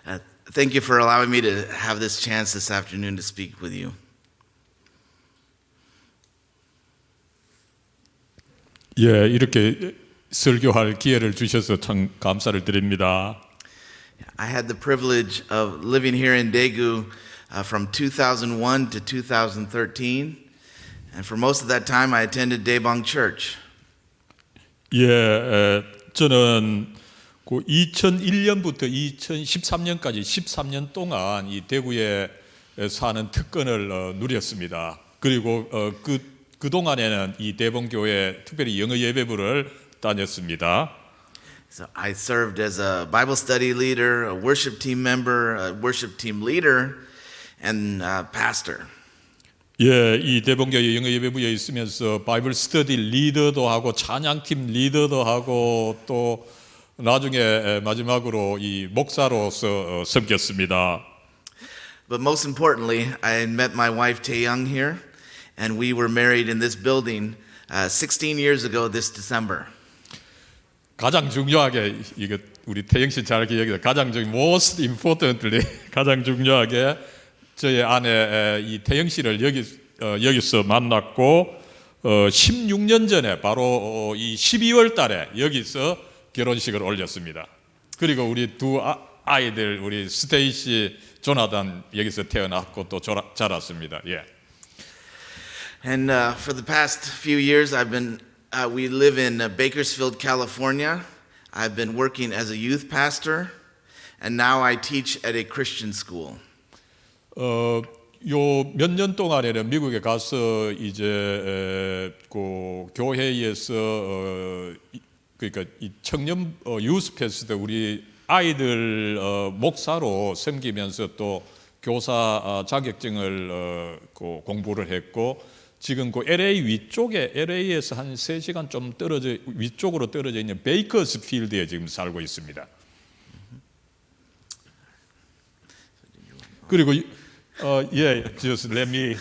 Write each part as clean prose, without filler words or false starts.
Uh, Thank you for allowing me to have this chance this afternoon to speak with you. 예, 이렇게 설교할 기회를 주셔서 참 감사를 드립니다. I had the privilege of living here in Daegu from 2001 to 2013, and for most of that time I attended Daebong Church. 예, 저는 그 2001년부터 2013년까지 13년 동안 이 대구에 사는 특권을 누렸습니다. 그리고 그 동안에는 이 대봉교회 특별히 영어 예배부를 다녔습니다. So I served as a Bible study leader, a worship team member, a worship team leader, and pastor. 예, 이 대봉교회 영어 예배부에 있으면서 바이블 스터디 리더도 하고 찬양팀 리더도 하고 또 나중에 마지막으로 이 목사로서 섬겼습니다. But most importantly, I met my wife Tae-young here, and we were married in this building 16 years ago this December. 가장 중요하게 이거 우리 태영 씨 잘 기억해요. 가장 most importantly 가장 중요하게 저의 아내 이 태영 씨를 여기서 만났고 16년 전에 바로 이 12월 달에 여기서 결혼식을 올렸습니다. 그리고 우리 두 아이들 우리 스테이시, 조나단 여기서 태어났고 또 자랐습니다. 예. And for the past few years, we live in Bakersfield, California. I've been working as a youth pastor, and now I teach at a Christian school. 요 몇 년 동안에는 미국에 가서 이제 그 교회에서 그러니까 이 청년 유스 패스트 우리 아이들 목사로 섬기면서 또 교사 자격증을 공부를 했고 지금 그 LA 위쪽에 LA에서 한 3시간 좀 떨어져 위쪽으로 떨어져 있는 베이커스필드에 지금 살고 있습니다. 그리고 just let me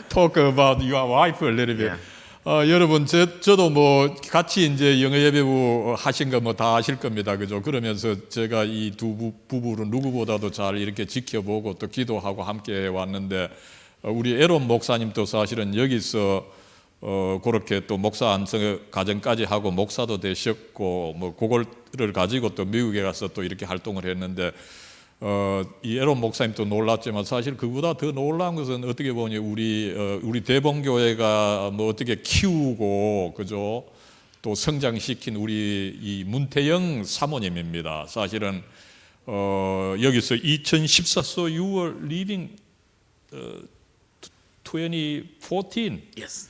talk about your wife a little bit. 여러분, 저도 뭐 같이 이제 영어 예배부 하신 거 뭐 다 아실 겁니다, 그죠? 그러면서 제가 이 두 부부를 누구보다도 잘 이렇게 지켜보고 또 기도하고 함께 왔는데 우리 에론 목사님도 사실은 여기서 그렇게 또 목사 안성 과정까지 하고 목사도 되셨고 뭐 그거를 가지고 또 미국에 가서 또 이렇게 활동을 했는데. 이 에론 목사님도 놀랐지만 사실 그보다 더 놀라운 것은 어떻게 보니 우리 대봉교회가 뭐 어떻게 키우고 그죠 또 성장시킨 우리 이 문태영 사모님입니다. 사실은 여기서 2014년 6월 리빙 2014 Yes.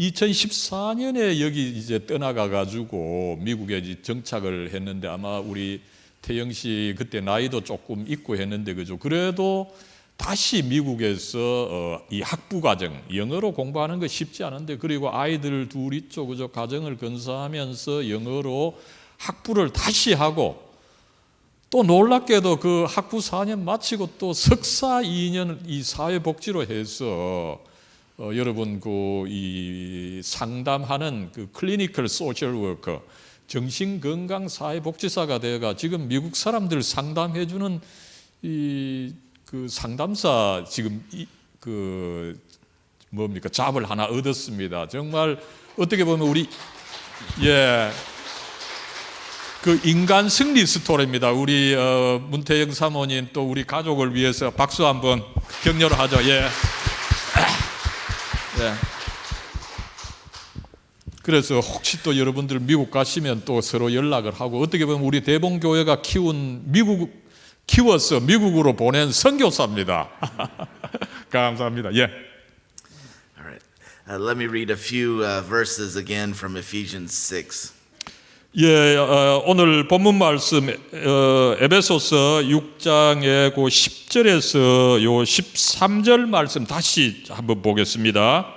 2014년에 여기 이제 떠나가 가지고 미국에 이제 정착을 했는데 아마 우리 태영 씨 그때 나이도 조금 있고 했는데 그죠. 그래도 다시 미국에서 이 학부 과정 영어로 공부하는 거 쉽지 않은데 그리고 아이들 둘 있죠 그죠. 가정을 건사하면서 영어로 학부를 다시 하고 또 놀랍게도 그 학부 4년 마치고 또 석사 2년 이 사회복지로 해서 여러분 그 이 상담하는 그 클리니컬 소셜 워커 정신건강사회복지사가 되어가 지금 미국 사람들 상담해주는 그 상담사 지금 그 뭡니까 잡을 하나 얻었습니다. 정말 어떻게 보면 우리 그 인간 승리 스토리입니다. 우리 문태영 사모님 또 우리 가족을 위해서 박수 한번 격려를 하죠. 예. 그래서 혹시 또 여러분들 미국 가시면 또 서로 연락을 하고 어떻게 보면 우리 대봉교회가 키워서 미국으로 보낸 선교사입니다. 감사합니다. 예. All right. Let me read a few verses again from Ephesians 6. 예, 오늘 본문 말씀 에베소서 6장의 그 10절에서 요 13절 말씀 다시 한번 보겠습니다.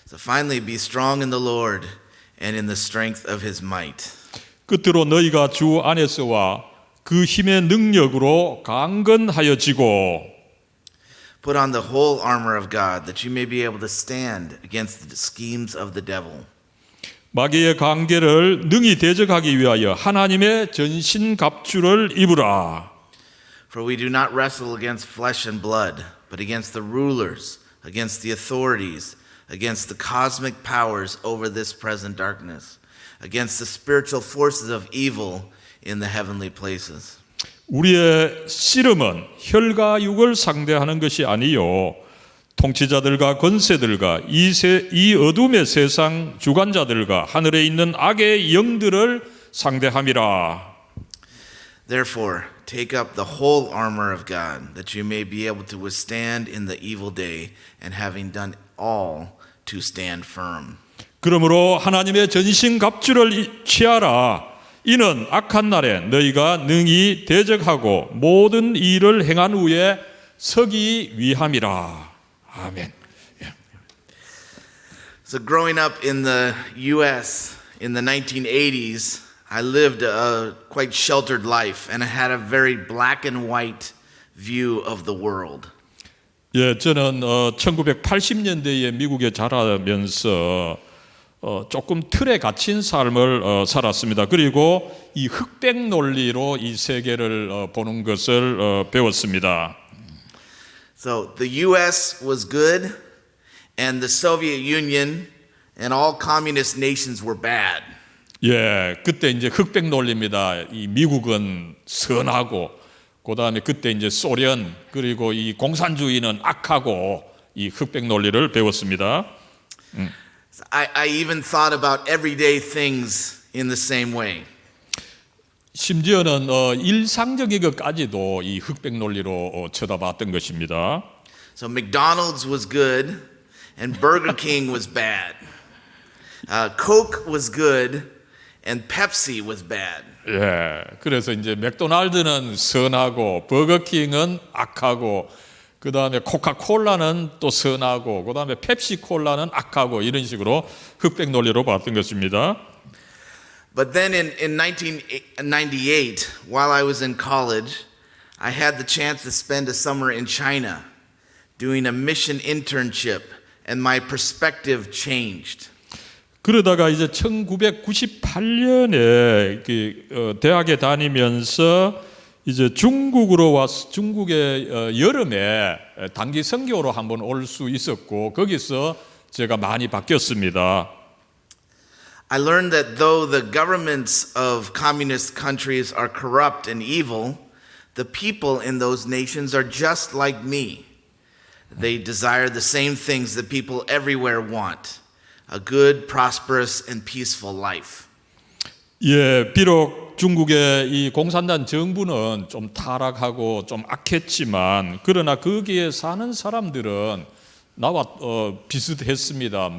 So finally, be strong in the Lord and in the strength of His might. 끝으로 너희가 주 안에서와 그 힘의 능력으로 강건하여지고 Put on the whole armor of God, that you may be able to stand against the schemes of the devil. 마귀의 관계를 능히 대적하기 위하여 하나님의 전신 갑주를 입으라. For we do not wrestle against flesh and blood, but against the rulers, against the authorities, against the cosmic powers over this present darkness, against the spiritual forces of evil in the heavenly places. 우리의 씨름은 혈과 육을 상대하는 것이 아니요 통치자들과 권세들과 이 어둠의 세상 주관자들과 하늘에 있는 악의 영들을 상대함이라. Therefore, take up the whole armor of God, that you may be able to withstand in the evil day, and having done all, to stand firm. 그러므로 하나님의 전신 갑주를 취하라. 이는 악한 날에 너희가 능히 대적하고 모든 일을 행한 후에 서기 위함이라. 아멘. So growing up in the U.S. in the 1980s, I lived a quite sheltered life, and I had a very black and white view of the world. 예, 저는 1980년대에 미국에 자라면서 조금 틀에 갇힌 삶을 살았습니다. 그리고 이 흑백 논리로 이 세계를 보는 것을 배웠습니다. So the U.S. was good, and the Soviet Union and all communist nations were bad. 예, 그때 이제 흑백 논리입니다. 이 미국은 선하고, 그 다음에 그때 이제 소련 그리고 이 공산주의는 악하고 이 흑백 논리를 배웠습니다. I even thought about everyday things in the same way. 심지어는 일상적인 것까지도 이 흑백 논리로 쳐다봤던 것입니다. So McDonald's was good, and Burger King was bad. Coke was good, and Pepsi was bad. 예, 그래서 이제 맥도날드는 선하고 버거킹은 악하고 그 다음에 코카콜라는 또 선하고 그 다음에 펩시콜라는 악하고 이런 식으로 흑백 논리로 봤던 것입니다. But then in 1998, while I was in college, I had the chance to spend a summer in China doing a mission internship, and my perspective changed. 그러다가 이제 1998년에 대학에 다니면서 이제 중국으로 와서 중국의 여름에 단기 선교로 한번 올 수 있었고 거기서 제가 많이 바뀌었습니다. I learned that though the governments of communist countries are corrupt and evil, the people in those nations are just like me. They desire the same things that people everywhere want. A good, prosperous, and peaceful life. 예, 비록 중국의 이 공산당 정부는 좀 타락하고 좀 악했지만 그러나 거기에 사는 사람들은 나와 비슷했습니다.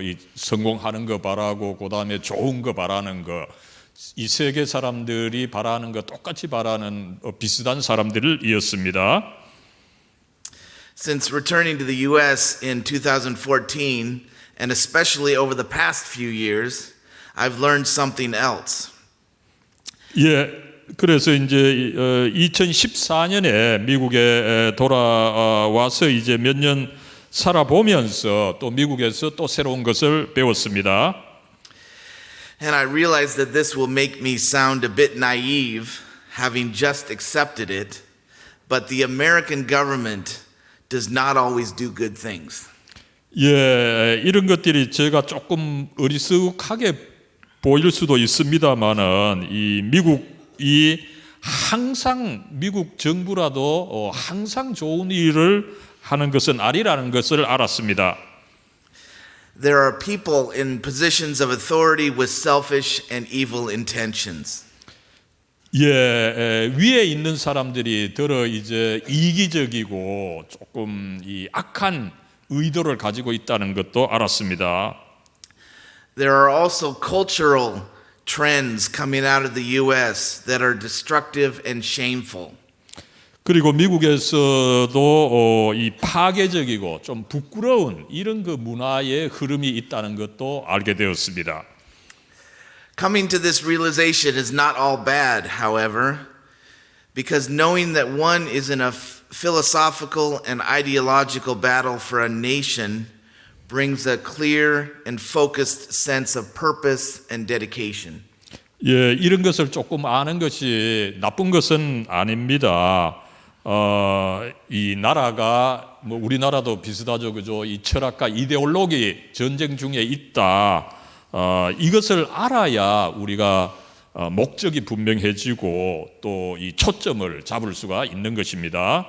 이 성공하는 거 바라고 그다음에 좋은 거 바라는 거. 이 세계 사람들이 바라는 거 똑같이 바라는 비슷한 사람들이었습니다. Since returning to the US in 2014, and especially over the past few years, I've learned something else. 예, 그래서 이제 2014년에 미국에 돌아와서 이제 몇 년 살아보면서 또 미국에서 또 새로운 것을 배웠습니다. And I realized that this will make me sound a bit naive, having just accepted it, but the American government does not always do good things. 예, 이런 것들이 제가 조금 어리숙하게 보일 수도 있습니다만은 이 미국이 항상 미국 정부라도 항상 좋은 일을 하는 것은 아니라는 것을 알았습니다. There are people in positions of authority with selfish and evil intentions. 예, 위에 있는 사람들이 더러 이제 이기적이고 조금 이 악한 의도를 가지고 있다는 것도 알았습니다. There are also cultural trends coming out of the US that are destructive and shameful. 그리고 미국에서도 이 파괴적이고 좀 부끄러운 이런 그 문화의 흐름이 있다는 것도 알게 되었습니다. Coming to this realization is not all bad, however, because knowing that one is in a philosophical and ideological battle for a nation brings a clear and focused sense of purpose and dedication. 예, 이런 것을 조금 아는 것이 나쁜 것은 아닙니다. 이 나라가 뭐 우리나라도 비슷하죠, 그죠? 이 철학과 이데올로기 전쟁 중에 있다. 이것을 알아야 우리가 목적이 분명해지고 또 이 초점을 잡을 수가 있는 것입니다.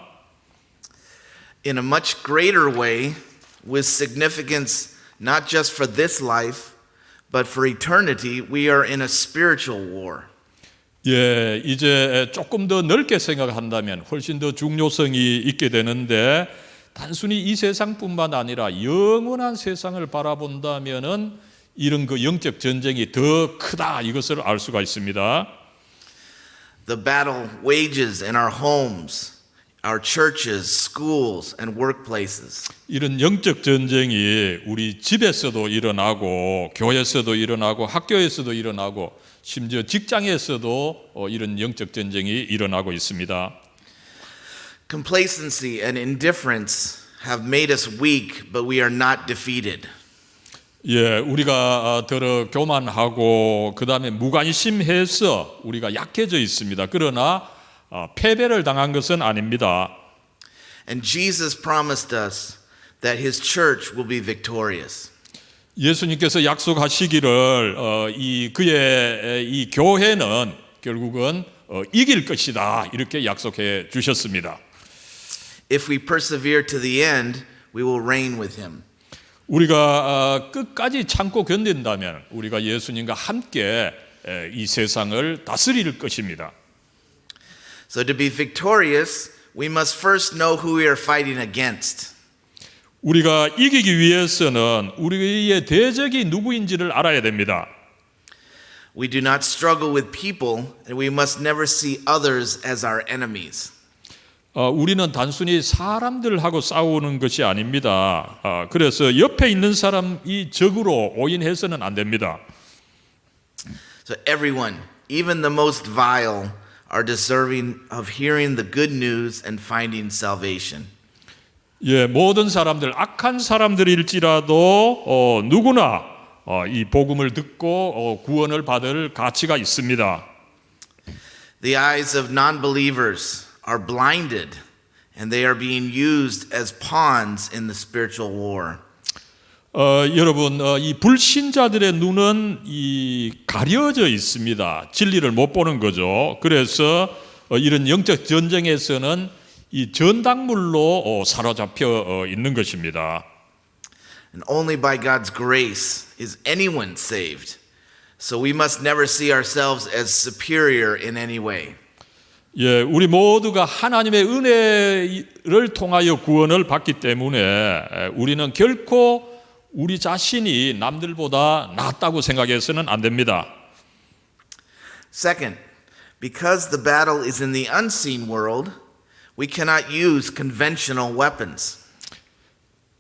In a much greater way, with significance not just for this life, but for eternity, we are in a spiritual war. 예, 이제 조금 더 넓게 생각한다면 훨씬 더 중요성이 있게 되는데 단순히 이 세상뿐만 아니라 영원한 세상을 바라본다면은 이런 그 영적 전쟁이 더 크다 이것을 알 수가 있습니다. The battle wages in our homes, our churches, schools, and workplaces. 이런 영적 전쟁이 우리 집에서도 일어나고 교회에서도 일어나고 학교에서도 일어나고 심지어 직장에서도 이런 영적 전쟁이 일어나고 있습니다. Complacency and indifference have made us weak, but we are not defeated. 예, 우리가 더러 교만하고 그 다음에 무관심해서 우리가 약해져 있습니다. 그러나 패배를 당한 것은 아닙니다. And Jesus promised us that His church will be victorious. 예수님께서 약속하시기를 그의 이 교회는 결국은 이길 것이다 이렇게 약속해 주셨습니다. If we persevere to the end, we will reign with Him. 우리가 끝까지 참고 견딘다면 우리가 예수님과 함께 이 세상을 다스릴 것입니다. So to be victorious, we must first know who we are fighting against. 우리가 이기기 위해서는 우리의 대적이 누구인지를 알아야 됩니다. We do not struggle with people, and we must never see others as our enemies. 우리는 단순히 사람들하고 싸우는 것이 아닙니다. 그래서 옆에 있는 사람이 적으로 오인해서는 안 됩니다. So everyone, even the most vile, are deserving of hearing the good news and finding salvation. 예, 모든 사람들, 악한 사람들일지라도 누구나 이 복음을 듣고 구원을 받을 가치가 있습니다. The eyes of non-believers are blinded, and they are being used as pawns in the spiritual war. 여러분, 이 불신자들의 눈은 이 가려져 있습니다. 진리를 못 보는 거죠. 그래서 이런 영적 전쟁에서는 이 전당물로 사로잡혀 있는 것입니다. And only by God's grace is anyone saved. So we must never see ourselves as superior in any way. 예, 우리 모두가 하나님의 은혜를 통하여 구원을 받기 때문에 우리는 결코 우리 자신이 남들보다 낫다고 생각해서는 안 됩니다. Second, because the battle is in the unseen world, we cannot use conventional weapons.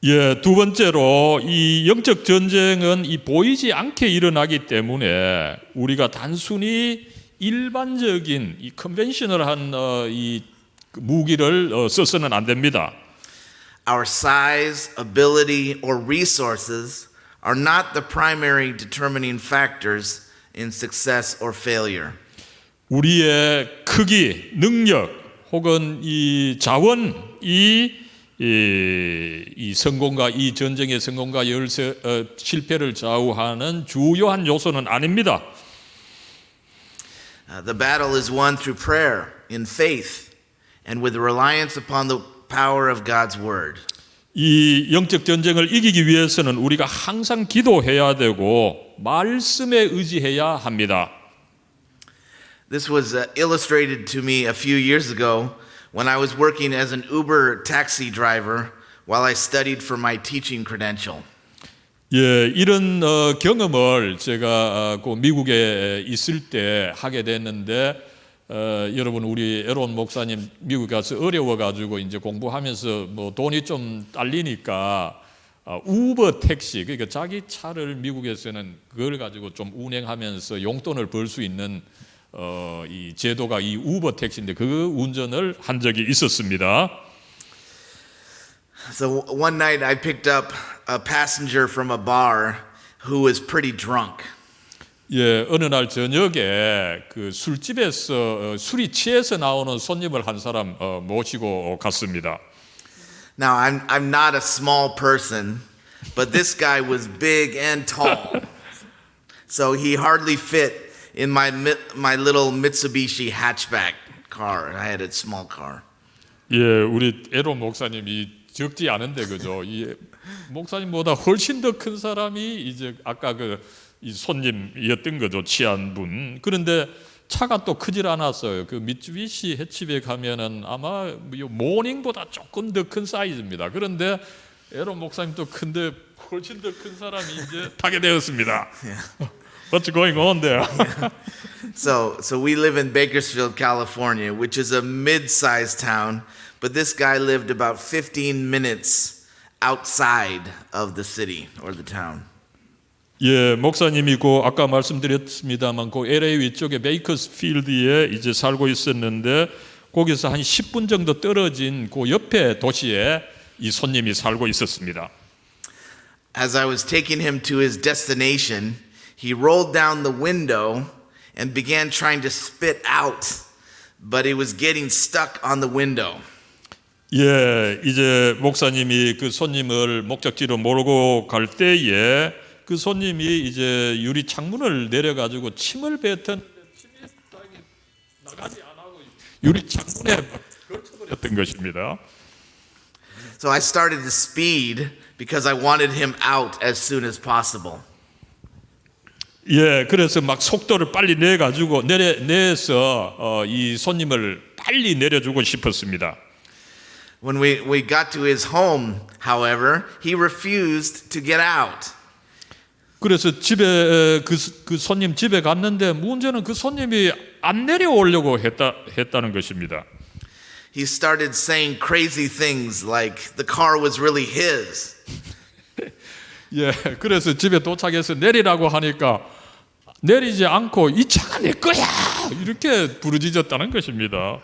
예, 두 번째로 이 영적 전쟁은 이 보이지 않게 일어나기 때문에 우리가 단순히 일반적인 이 컨벤셔널한 이 무기를 써서는 안 됩니다. Our size, ability, or resources are not the primary determining factors in success or failure. 우리의 크기, 능력 혹은 이 자원이 이 성공과 이 전쟁의 성공과 실패를 좌우하는 주요한 요소는 아닙니다. The battle is won through prayer, in faith, and with reliance upon the power of God's word. 이 영적 전쟁을 이기기 위해서는 우리가 항상 기도해야 되고 말씀에 의지해야 합니다. This was illustrated to me a few years ago when I was working as an Uber taxi driver while I studied for my teaching credential. 예, 이런 경험을 제가 그 미국에 있을 때 하게 됐는데 여러분 우리 에론 목사님 미국 가서 어려워가지고 이제 공부하면서 뭐 돈이 좀 딸리니까 우버 택시 그러니까 자기 차를 미국에서는 그걸 가지고 좀 운행하면서 용돈을 벌 수 있는 이 제도가 이 우버 택시인데 그 운전을 한 적이 있었습니다. So one night I picked up a passenger from a bar who was pretty drunk. 예, 어느 날 저녁에 그 술집에서 술이 취해서 나오는 손님을 한 사람 모시고 갔습니다. Now, I'm not a small person, but this guy was big and tall. So he hardly fit in my little Mitsubishi hatchback car. I had a small car. 예, 우리 에론 목사님이 적지 않은데 그죠? 이 목사님보다 훨씬 더 큰 사람이 이제 아까 이 손님이었던 거죠, 취한 분. 그런데 차가 또 크질 않았어요. 그 미쯔비시 해치백 하면은 아마 모닝보다 조금 더 큰 사이즈입니다. 그런데 에론 목사님도 큰데 훨씬 더 큰 사람이 이제 타게 되었습니다. What's going on there? So we live in Bakersfield, California, which is a mid-sized town, but this guy lived about 15 minutes outside of the city or the town. 예, 목사님이고 아까 말씀드렸습니다만 그 LA 위쪽에 베이커스필드에 이제 살고 있었는데 거기서 한 10분 정도 떨어진 그 옆에 도시에 이 손님이 살고 있었습니다. As I was taking him to his destination, he rolled down the window and began trying to spit out, but he was getting stuck on the window. 예, 이제 목사님이 그 손님을 목적지로 몰고 갈 때에 그 손님이 이제 유리 창문을 내려가지고 침을 뱉었는데 침이 나가지 않고 유리 창문에 걸쳐버렸던 것입니다. So I started to speed because I wanted him out as soon as possible. 예, 그래서 막 속도를 빨리 내가지고 내서 이 손님을 빨리 내려주고 싶었습니다. When we got to his home, however, he refused to get out. 그래서 집에 그 손님 집에 갔는데 문제는 그 손님이 안 내려오려고 했다는 것입니다. He started saying crazy things like the car was really his. 예, 그래서 집에 도착해서 내리라고 하니까 내리지 않고 이 차가 내 거야 이렇게 부르짖었다는 것입니다.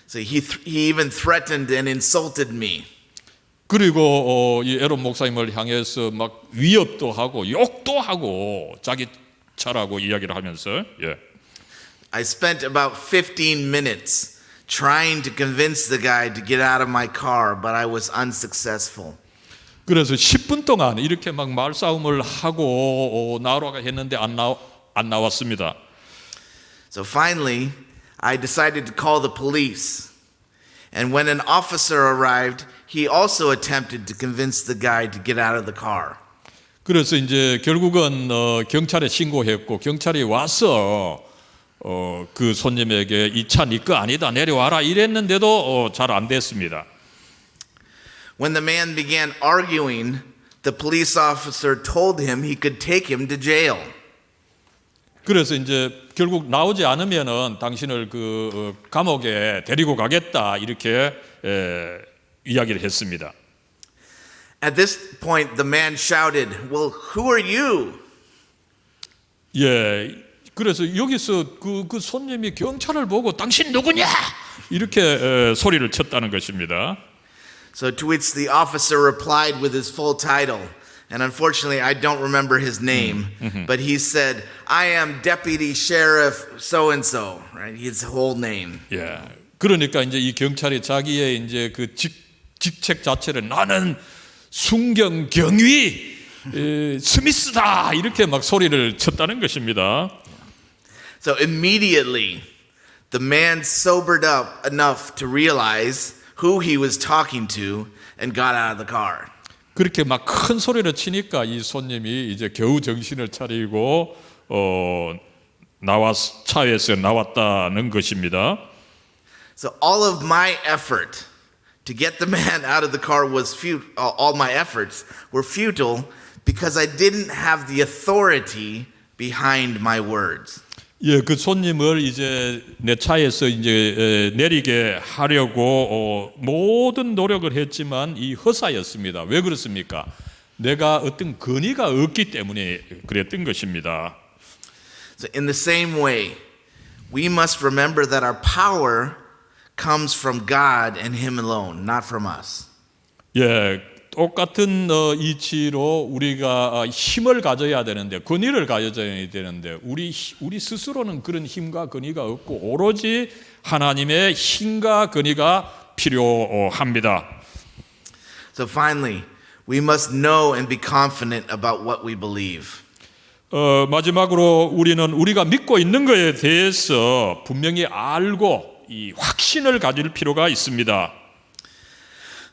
So he even threatened and insulted me. 그리고 이 에론 목사님을 향해서 막 위협도 하고 욕도 하고 자기 차라고 이야기를 하면서 예. I spent about 15 minutes trying to convince the guy to get out of my car, but I was unsuccessful. 그래서 10분 동안 이렇게 막 말싸움을 하고 나오라고 했는데 안 나왔습니다. So finally, I decided to call the police. And when an officer arrived, he also attempted to convince the guy to get out of the car. 그래서 이제 결국은 경찰에 신고했고 경찰이 와서 그 손님에게 이 차 네 거 아니다 내려와라 이랬는데도 잘 안 됐습니다. When the man began arguing, the police officer told him he could take him to jail. 그래서 이제 결국 나오지 않으면은 당신을 그 감옥에 데리고 가겠다 이렇게 이야기를 했습니다. At this point, the man shouted, "Well, who are you?" 예, 그래서 여기서 그 손님이 경찰을 보고 당신 누구냐 이렇게 소리를 쳤다는 것입니다. So to which the officer replied with his full title. And unfortunately, I don't remember his name, but he said, "I am Deputy Sheriff so-and-so," right? His whole name. 예, 그러니까 이제 이 경찰이 자기의 이제 그 직책 자체를 나는 순경 경위 스미스다 이렇게 막 소리를 쳤다는 것입니다. So immediately, the man sobered up enough to realize who he was talking to and got out of the car. 그렇게 막 큰 소리를 치니까 이 손님이 이제 겨우 정신을 차리고 차에서 나왔다는 것입니다. So all of my effort to get the man out of the car was futile. All my efforts were futile because I didn't have the authority behind my words. 예, 그 손님을 이제 내 차에서 이제 내리게 하려고 모든 노력을 했지만 이 허사였습니다. 왜 그렇습니까? 내가 어떤 권위가 없기 때문에 그랬던 것입니다. So in the same way, we must remember that our power comes from God and Him alone, not from us. 예, 똑같은 이치로 우리가 힘을 가져야 되는데 권위를 가져야 되는데 우리 스스로는 그런 힘과 권위가 없고 오로지 하나님의 힘과 권위가 필요합니다. So finally, we must know and be confident about what we believe. 마지막으로 우리는 우리가 믿고 있는 것에 대해서 분명히 알고 이 확신을 가질 필요가 있습니다.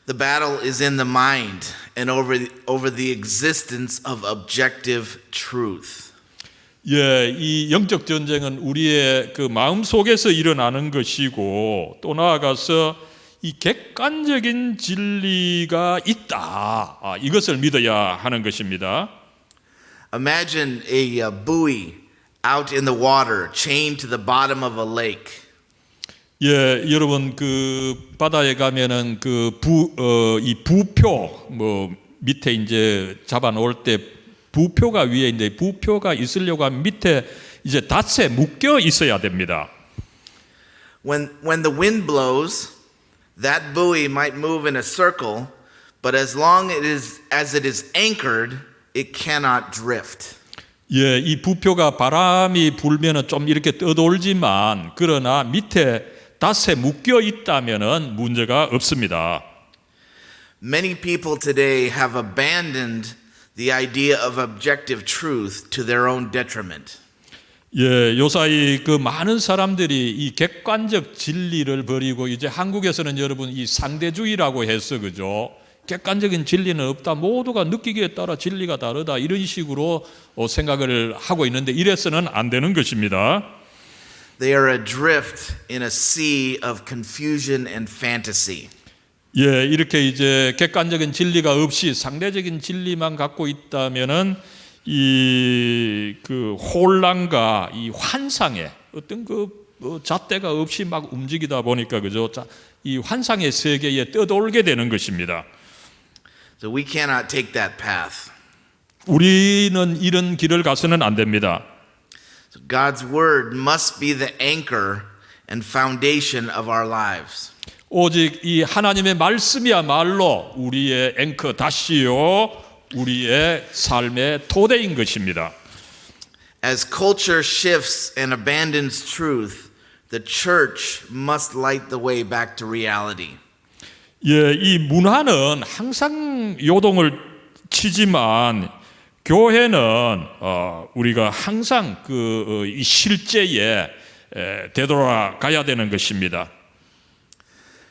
The battle is in the mind and over the existence of objective truth. 예, 이 영적 전쟁은 우리의 그 마음 속에서 일어나는 것이고 또 나아가서 이 객관적인 진리가 있다. 이것을 믿어야 하는 것입니다. Imagine a buoy out in the water, chained to the bottom of a lake. 예, 여러분 그 바다에 가면은 이 부표 밑에 이제 잡아 놓을 때 부표가 위에 있는데 부표가 있으려고 하면 밑에 이제 닷에 묶여 있어야 됩니다. When the wind blows, that buoy might move in a circle, but as long as it is anchored, it cannot drift. 예, 이 부표가 바람이 불면은 좀 이렇게 떠돌지만 그러나 밑에 닷에 묶여 있다면은 문제가 없습니다. Many people today have abandoned the idea of objective truth to their own detriment. 예, 요사이 그 많은 사람들이 이 객관적 진리를 버리고 이제 한국에서는 여러분 이 상대주의라고 해서 그죠? 객관적인 진리는 없다. 모두가 느끼기에 따라 진리가 다르다. 이런 식으로 생각을 하고 있는데 이래서는 안 되는 것입니다. They are adrift in a sea of confusion and fantasy. 예, 이렇게 이제 객관적인 진리가 없이 상대적인 진리만 갖고 있다면은 그 혼란과 이 환상에 어떤 잣대가 없이 막 움직이다 보니까 그죠? 이 환상의 세계에 떠돌게 되는 것입니다. So we cannot take that path. 우리는 이런 길을 가서는 안 됩니다. So God's word must be the anchor and foundation of our lives. 오직 이 하나님의 말씀이야말로 우리의 앵커 다시요 우리의 삶의 토대인 것입니다. As culture shifts and abandons truth, the church must light the way back to reality. 예, 이 문화는 항상 요동을 치지만 교회는 우리가 항상 이 실제에 되돌아가야 되는 것입니다.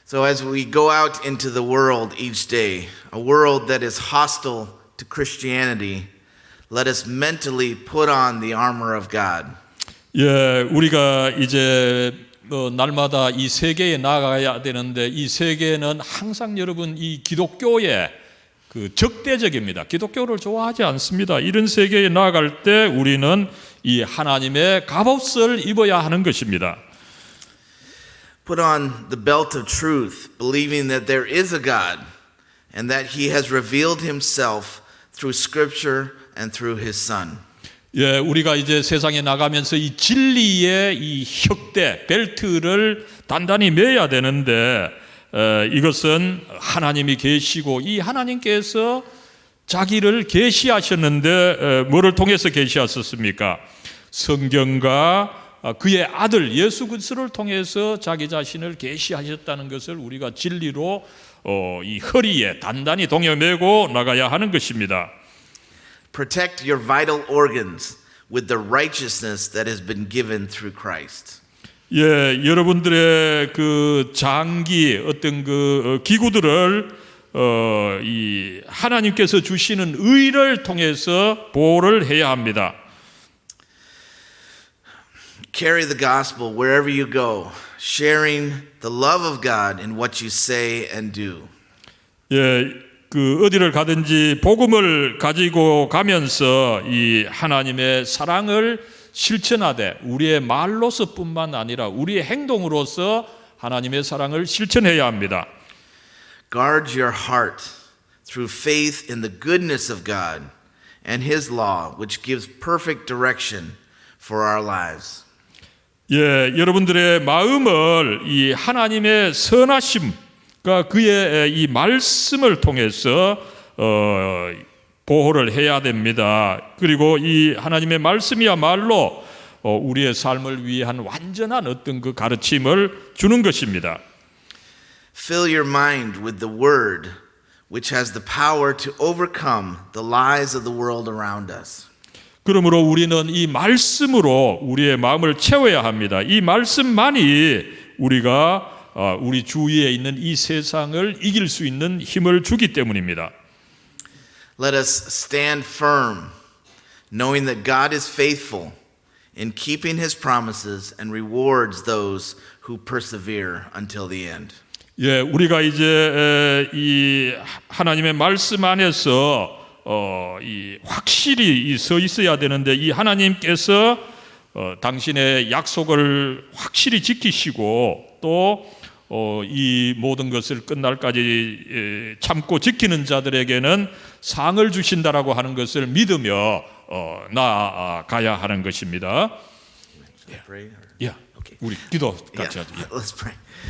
So as we go out into the world each day, a world that is hostile to Christianity, let us mentally put on the armor of God. 예, 우리가 이제 날마다 이 세계에 나가야 되는데 이 세계는 항상 여러분 이 기독교의 그 적대적입니다. 기독교를 좋아하지 않습니다. 이런 세계에 나아갈 때 우리는 이 하나님의 갑옷을 입어야 하는 것입니다. Put on the belt of truth, believing that there is a God and that He has revealed Himself through Scripture and through His Son. 예, 우리가 이제 세상에 나가면서 이 진리의 이 혁대 벨트를 단단히 매야 되는데 이것은 하나님이 계시고 이 하나님께서 자기를 계시하셨는데 뭐를 통해서 계시하셨습니까? 성경과 그의 아들 예수 그리스도를 통해서 자기 자신을 계시하셨다는 것을 우리가 진리로 이 허리에 단단히 동여매고 나가야 하는 것입니다. Protect your vital organs with the righteousness that has been given through Christ. 예, 여러분들의 그 장기 어떤 그 기구들을 이 하나님께서 주시는 의를 통해서 보호를 해야 합니다. Carry the gospel wherever you go, sharing the love of God in what you say and do. 예, 그 어디를 가든지 복음을 가지고 가면서 이 하나님의 사랑을 실천하되 우리의 말로서뿐만 아니라 우리의 행동으로서 하나님의 사랑을 실천해야 합니다. Guard your heart through faith in the goodness of God and His law, which gives perfect direction for our lives. 예, 여러분들의 마음을 이 하나님의 선하심과 그의 이 말씀을 통해서 보호를 해야 됩니다. 그리고 이 하나님의 말씀이야말로 우리의 삶을 위한 완전한 어떤 그 가르침을 주는 것입니다. Fill your mind with the word, which has the power to overcome the lies of the world around us. 그러므로 우리는 이 말씀으로 우리의 마음을 채워야 합니다. 이 말씀만이 우리가 우리 주위에 있는 이 세상을 이길 수 있는 힘을 주기 때문입니다. Let us stand firm, knowing that God is faithful in keeping his promises and rewards those who persevere until the end. 예, 우리가 이제 이 하나님의 말씀 안에서 이 확실히 서 있어야 되는데 이 하나님께서 당신의 약속을 확실히 지키시고 또 이 모든 것을 끝날까지 참고 지키는 자들에게는 상을 주신다라고 하는 것을 믿으며 나아가야 하는 것입니다. Pray or- 예, Okay. 우리 기도 같이 Yeah, 하죠. 예. let's pray.